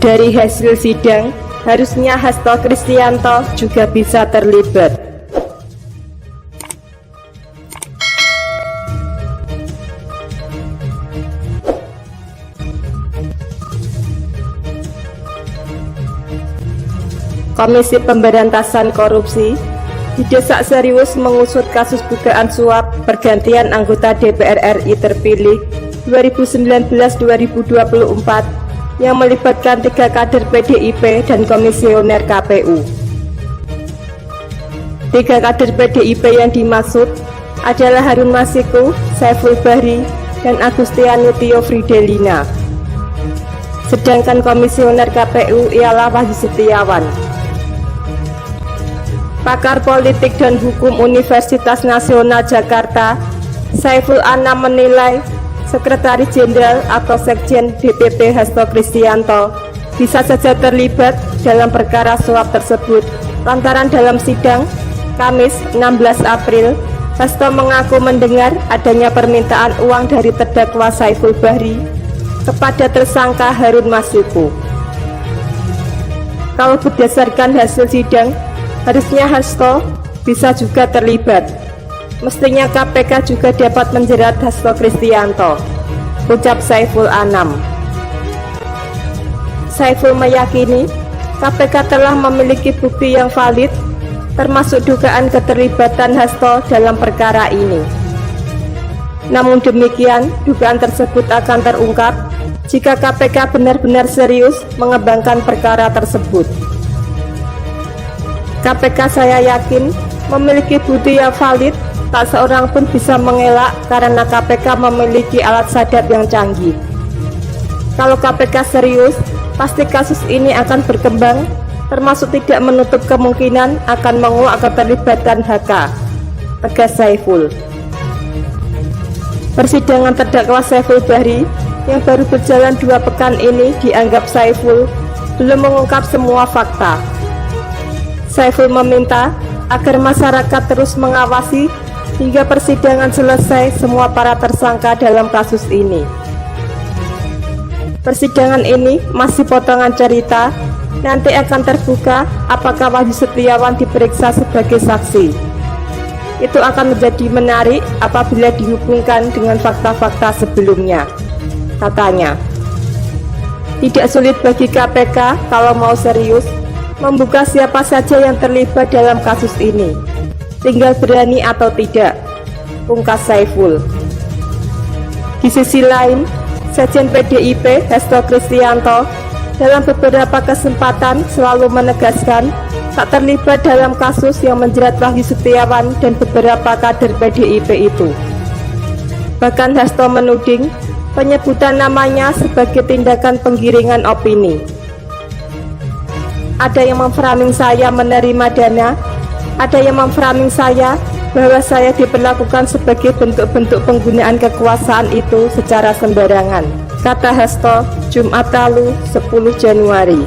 Dari hasil sidang, harusnya Hasto Kristianto juga bisa terlibat. Komisi Pemberantasan Korupsi didesak serius mengusut kasus dugaan suap pergantian anggota DPR RI terpilih 2019-2024 yang melibatkan 3 kader PDIP dan komisioner KPU. 3 kader PDIP yang dimaksud adalah Harun Masiku, Saiful Bahri, dan Agustiani Tio Fridelina. Sedangkan komisioner KPU ialah Wahyu Setiawan. Pakar Politik dan Hukum Universitas Nasional Jakarta, Saiful Anam menilai Sekretaris Jenderal atau Sekjen DPP Hasto Kristianto bisa saja terlibat dalam perkara suap tersebut lantaran dalam sidang Kamis 16 April Hasto mengaku mendengar adanya permintaan uang dari terdakwa Saiful Bahri kepada tersangka Harun Masiku. Kalau berdasarkan hasil sidang, harusnya Hasto bisa juga terlibat. Mestinya KPK juga dapat menjerat Hasto Kristianto, ucap Saiful Anam. Saiful meyakini KPK telah memiliki bukti yang valid, termasuk dugaan keterlibatan Hasto dalam perkara ini. Namun demikian, dugaan tersebut akan terungkap jika KPK benar-benar serius mengembangkan perkara tersebut. KPK saya yakin memiliki bukti yang valid, tak seorang pun bisa mengelak karena KPK memiliki alat sadap yang canggih. Kalau KPK serius, pasti kasus ini akan berkembang, termasuk tidak menutup kemungkinan akan menguak keterlibatan HK, tegas Saiful. Persidangan terdakwa Saiful Bahri yang baru berjalan 2 pekan ini dianggap Saiful belum mengungkap semua fakta. Saiful meminta agar masyarakat terus mengawasi hingga persidangan selesai semua para tersangka dalam kasus ini. Persidangan ini masih potongan cerita, nanti akan terbuka apakah Wahyu Setiawan diperiksa sebagai saksi. Itu akan menjadi menarik apabila dihubungkan dengan fakta-fakta sebelumnya, katanya. Tidak sulit bagi KPK kalau mau serius membuka siapa saja yang terlibat dalam kasus ini, tinggal berani atau tidak, pungkas Saiful. Di sisi lain, Sekjen PDIP Hasto Kristianto dalam beberapa kesempatan selalu menegaskan tak terlibat dalam kasus yang menjerat Wahyu Setiawan dan beberapa kader PDIP itu. Bahkan Hasto menuding penyebutan namanya sebagai tindakan penggiringan opini. Ada yang memframing saya menerima dana, ada yang memframing saya bahwa saya diperlakukan sebagai bentuk-bentuk penggunaan kekuasaan itu secara sembarangan, kata Hasto Jumat lalu 10 Januari.